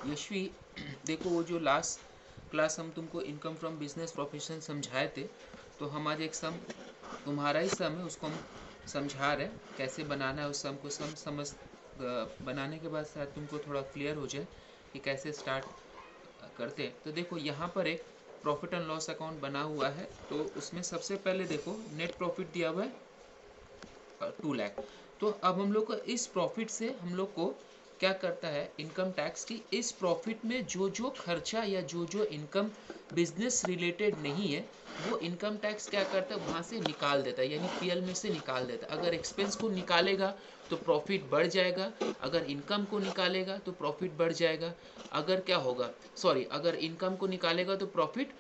यशवी, देखो वो जो लास्ट क्लास हम तुमको इनकम फ्रॉम बिजनेस प्रोफेशन समझाए थे, तो हमारे एक सम तुम्हारा ही सम है, उसको हम समझा रहे हैं कैसे बनाना है। उस सम को सम समझ बनाने के बाद शायद तुमको थोड़ा क्लियर हो जाए कि कैसे स्टार्ट करते हैं। तो देखो यहाँ पर एक प्रॉफिट एंड लॉस अकाउंट बना हुआ है, तो उसमें सबसे पहले देखो नेट प्रॉफिट दिया हुआ है 2 लाख। तो अब हम लोग को इस प्रॉफिट से हम लोग को क्या करता है इनकम टैक्स की, इस प्रॉफिट में जो जो खर्चा या जो जो इनकम बिजनेस रिलेटेड नहीं है वो इनकम टैक्स क्या करता है वहाँ से निकाल देता है, यानी पीएल में से निकाल देता है। अगर एक्सपेंस को निकालेगा तो प्रॉफिट बढ़ जाएगा, अगर इनकम को निकालेगा तो प्रॉफिट बढ़ जाएगा। अगर क्या होगा, सॉरी, अगर इनकम को निकालेगा तो प्रॉफिट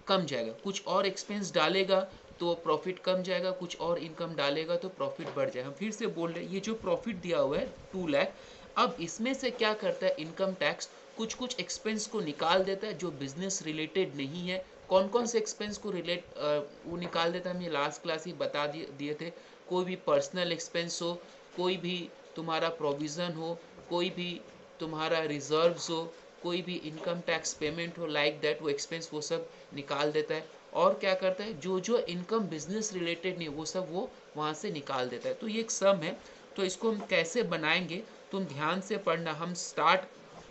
कम जाएगा, कुछ और एक्सपेंस डालेगा तो प्रॉफिट कम जाएगा, कुछ और इनकम डालेगा तो प्रॉफिट बढ़ जाएगा। हम फिर से बोल रहे हैं, ये जो प्रॉफिट दिया हुआ है 2 लाख, अब इसमें से क्या करता है इनकम टैक्स, कुछ कुछ एक्सपेंस को निकाल देता है जो बिजनेस रिलेटेड नहीं है। कौन कौन से एक्सपेंस को वो निकाल देता है, हम ये लास्ट क्लास ही बता दिए थे। कोई भी पर्सनल एक्सपेंस हो, कोई भी तुम्हारा प्रोविज़न हो, कोई भी तुम्हारा रिजर्व्स हो, कोई भी इनकम टैक्स पेमेंट हो, लाइक दैट, वो एक्सपेंस वो सब निकाल देता है। और क्या करता है, जो जो इनकम बिजनेस रिलेटेड नहीं वो सब वो वहाँ से निकाल देता है। तो ये एक सम है, तो इसको हम कैसे बनाएंगे तुम ध्यान से पढ़ना। हम स्टार्ट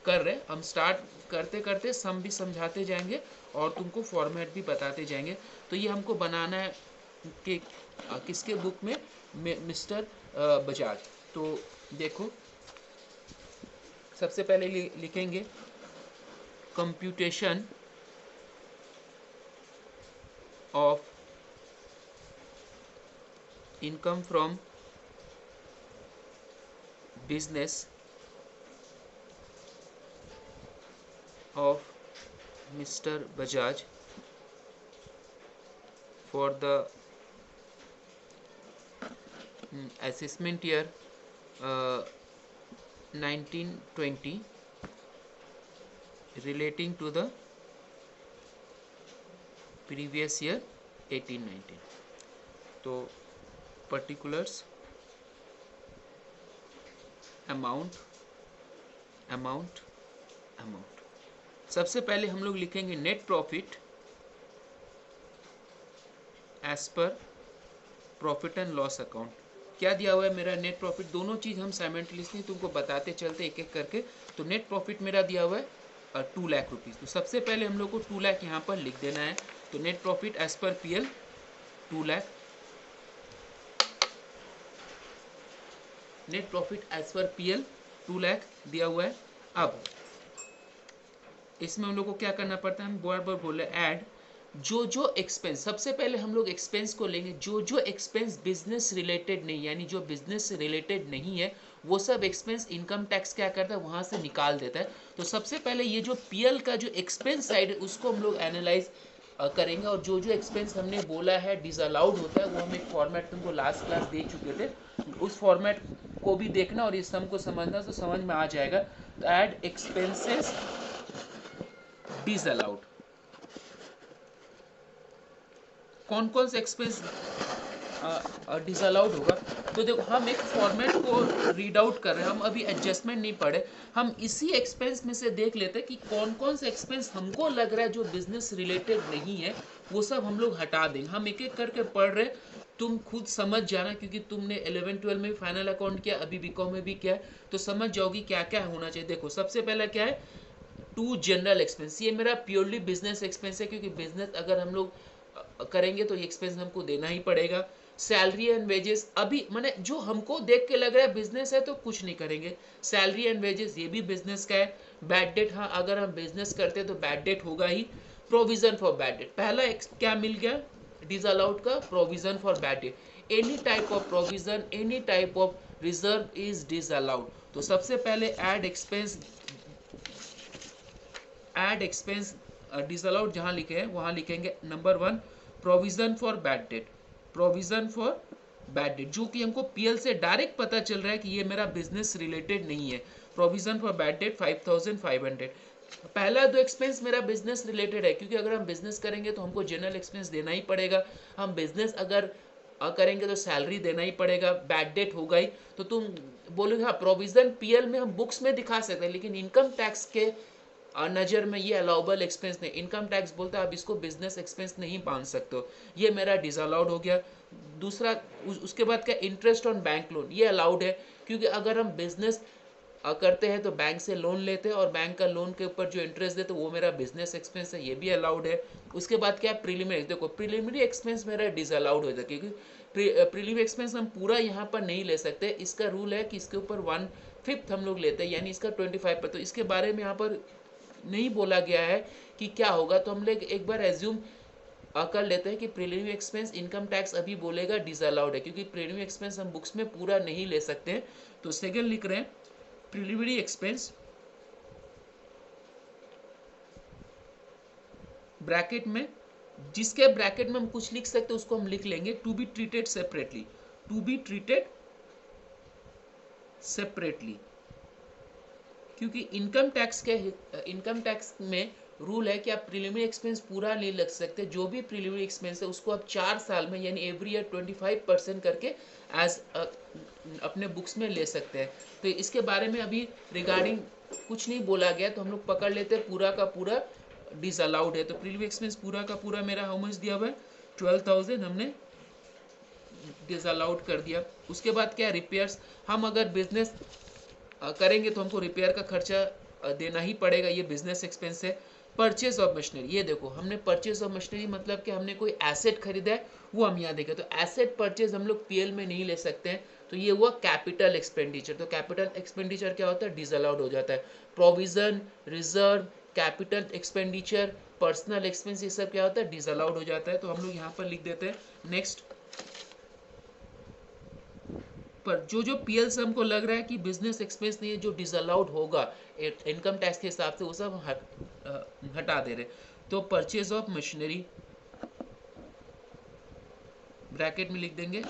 कर रहे हैं, हम स्टार्ट करते करते सम भी समझाते जाएंगे और तुमको फॉर्मेट भी बताते जाएंगे। तो ये हमको बनाना है कि किसके बुक में, मिस्टर बजाज। तो देखो सबसे पहले लिखेंगे computation of income from business of mister Bajaj for the assessment year 1920 relating to the previous year 1819। तो particulars, amount, amount, amount। सबसे पहले हम लोग लिखेंगे net profit as per profit and loss account. क्या दिया हुआ है मेरा नेट प्रॉफिट, दोनों चीज़ हम साइमल्टेनियसली तुमको बताते चलते एक एक करके। तो नेट प्रॉफिट मेरा दिया हुआ है 2 लाख रुपीज़। तो सबसे पहले हम लोग को 2 लाख यहाँ पर लिख देना है। तो net profit as per PL 2 lakh, net profit as per PL 2 lakh दिया हुआ है। अब इसमें हम लोग को क्या करना पड़ता है, हम बार बार बोल रहे ऐड जो जो एक्सपेंस, सबसे पहले हम लोग एक्सपेंस को लेंगे, जो जो एक्सपेंस बिजनेस रिलेटेड नहीं, यानी जो बिजनेस से रिलेटेड नहीं है वो सब एक्सपेंस इनकम टैक्स क्या करता है वहाँ से निकाल देता है। तो सबसे पहले ये जो पीएल का जो एक्सपेंस साइड है उसको हम लोग एनालाइज करेंगे, और जो जो एक्सपेंस हमने बोला है डिसअलाउड होता है वो हम एक फॉर्मेट तुमको लास्ट क्लास दे चुके थे, उस फॉर्मेट को भी देखना और इस सम को समझना तो समझ में आ जाएगा। तो ऐड एक्सपेंसेस डिसअलाउड, कौन कौन से एक्सपेंस डिसअलाउड होगा। तो देखो हम एक फॉर्मेट को रीड आउट कर रहे हैं, हम अभी एडजस्टमेंट नहीं पढ़े, हम इसी एक्सपेंस में से देख लेते हैं कि कौन कौन से एक्सपेंस हमको लग रहा है जो बिजनेस रिलेटेड नहीं है वो सब हम लोग हटा देंगे। हम एक एक करके पढ़ रहे, तुम खुद समझ जाना क्योंकि तुमने 11-12 में फाइनल अकाउंट किया, अभी बीकॉम में भी किया है, तो समझ जाओगी क्या क्या होना चाहिए। देखो सबसे पहला क्या है, 2 जनरल एक्सपेंस, ये मेरा प्योरली बिजनेस एक्सपेंस है क्योंकि बिजनेस अगर हम लोग करेंगे तो ये एक्सपेंस हमको देना ही पड़ेगा। सैलरी एंड वेजेस, अभी मैंने जो हमको देख के लग रहा है बिजनेस है तो कुछ नहीं करेंगे, सैलरी एंड वेजेस ये भी बिजनेस का है। बैड डेट, हाँ अगर हम बिजनेस करते हैं तो बैड डेट होगा ही। प्रोविजन फॉर बैड डेट, पहला क्या मिल गया डिसअलाउड का, provision for bad debt. Any type of provision, any type of reserve is disallowed. तो सबसे पहले add expense, add expense disallowed जहां लिखे हैं वहां लिखेंगे number 1 provision for bad debt, provision for bad debt, जो कि हमको पीएल से डायरेक्ट पता चल रहा है कि ये मेरा बिजनेस रिलेटेड नहीं है। Provision for bad debt 5500। पहला 2 एक्सपेंस मेरा बिजनेस रिलेटेड है क्योंकि अगर हम बिजनेस करेंगे तो हमको जनरल एक्सपेंस देना ही पड़ेगा। हम बिजनेस अगर करेंगे तो सैलरी देना ही पड़ेगा, बैड डेट होगा ही, तो तुम बोलोगे हाँ प्रोविजन पीएल में हम बुक्स में दिखा सकते हैं, लेकिन इनकम टैक्स के नज़र में ये अलाउबल एक्सपेंस नहीं। इनकम टैक्स बोलता है आप इसको बिजनेस एक्सपेंस नहीं मान सकते हो, ये मेरा डिसअलाउड हो गया। दूसरा उसके बाद क्या, इंटरेस्ट ऑन बैंक लोन, ये अलाउड है, क्योंकि अगर हम बिजनेस करते हैं तो बैंक से लोन लेते हैं और बैंक का लोन के ऊपर जो इंटरेस्ट देते हैं वो मेरा बिजनेस एक्सपेंस है, ये भी अलाउड है। उसके बाद क्या, प्रीलिमिनरी, देखो प्रीलिमिनरी एक्सपेंस मेरा डिसअलाउड हो जाता है, क्योंकि प्रीलिमिनरी एक्सपेंस हम पूरा यहाँ पर नहीं ले सकते। इसका रूल है कि इसके ऊपर 1/5 हम लोग लेते हैं, यानी इसका 25 पर, तो इसके बारे में यहाँ पर नहीं बोला गया है कि क्या होगा, तो हम लोग एक बार एज्यूम कर लेते हैं कि प्रीलिमिनरी एक्सपेंस इनकम टैक्स अभी बोलेगा डिसअलाउड है, क्योंकि प्रीलिमिनरी एक्सपेंस हम बुक्स में पूरा नहीं ले सकते हैं। तो सेकंड लिख रहे हैं प्रीलिमिनरी एक्सपेंस ब्रैकेट में, जिसके ब्रैकेट में हम कुछ लिख सकते हैं उसको हम लिख लेंगे to be treated separately, to be treated separately, क्योंकि इनकम टैक्स में रूल है कि आप प्रीलिमिनरी एक्सपेंस पूरा नहीं लग सकते, जो भी प्रीलिमिनरी एक्सपेंस है उसको आप 4 साल में यानी एवरी ईयर 25% करके एज अपने बुक्स में ले सकते हैं। तो इसके बारे में अभी रिगार्डिंग कुछ नहीं बोला गया, तो हम लोग पकड़ लेते हैं पूरा का पूरा डिसअलाउड है। तो प्रीलिमिनरी एक्सपेंस पूरा का पूरा मेरा हाउ मच दिया हुआ है 12,000, हमने डिसअलाउड कर दिया। उसके बाद क्या, रिपेयर्स, हम अगर बिजनेस करेंगे तो हमको रिपेयर का खर्चा देना ही पड़ेगा, ये बिजनेस एक्सपेंस है। परचेज ऑफ मशीनरी, ये देखो हमने परचेज ऑफ मशीनरी मतलब कि हमने कोई एसेट खरीदा है वो हम यहाँ देखें, तो एसेट परचेज हम लोग पीएल में नहीं ले सकते हैं, तो ये हुआ कैपिटल एक्सपेंडिचर। तो कैपिटल एक्सपेंडिचर क्या होता है, डिसअलाउड हो जाता है। Provision, reserve, capital expenditure, personal expense, ये सब क्या होता है, डिसअलाउड हो जाता है। तो हम लोग यहाँ पर लिख देते हैं नेक्स्ट। पर जो पीएल से हमको लग रहा है कि बिजनेस एक्सपेंस नहीं है, जो डिसअलाउड होगा इनकम टैक्स के हिसाब से, वो सब हटा दे रहे। तो परचेज ऑफ मशीनरी ब्रैकेट में लिख देंगे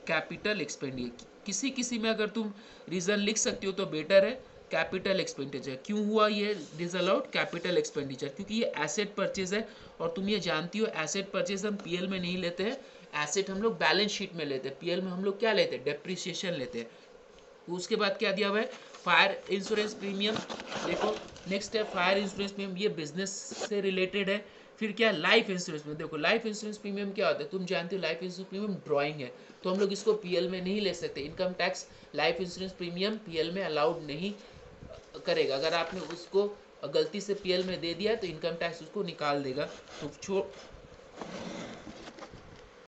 कैपिटल एक्सपेंडिचर, किसी किसी में अगर तुम रीजन लिख सकती हो तो बेटर है। कैपिटल एक्सपेंडिचर क्यों हुआ ये डिसअलाउड, कैपिटल एक्सपेंडिचर क्योंकि ये एसेट परचेज है, और तुम ये जानती हो एसेट परचेज हम पीएल में नहीं लेते हैं, एसेट हम लोग बैलेंस शीट में लेते हैं। पीएल में हम लोग क्या लेते हैं, डेप्रिसिएशन लेते हैं। उसके बाद क्या दिया हुआ है, फायर इंश्योरेंस प्रीमियम, देखो नेक्स्ट है फायर इंश्योरेंस प्रीमियम, ये बिजनेस से रिलेटेड है। फिर क्या, लाइफ इंश्योरेंस में, देखो लाइफ इंश्योरेंस प्रीमियम क्या होता है, तुम जानते हो लाइफ इंश्योरेंस प्रीमियम ड्राइंग है, तो हम लोग इसको पीएल में नहीं ले सकते। Income tax life insurance premium PL में अलाउड नहीं करेगा, अगर आपने उसको गलती से पीएल में दे दिया तो इनकम टैक्स उसको निकाल देगा। तो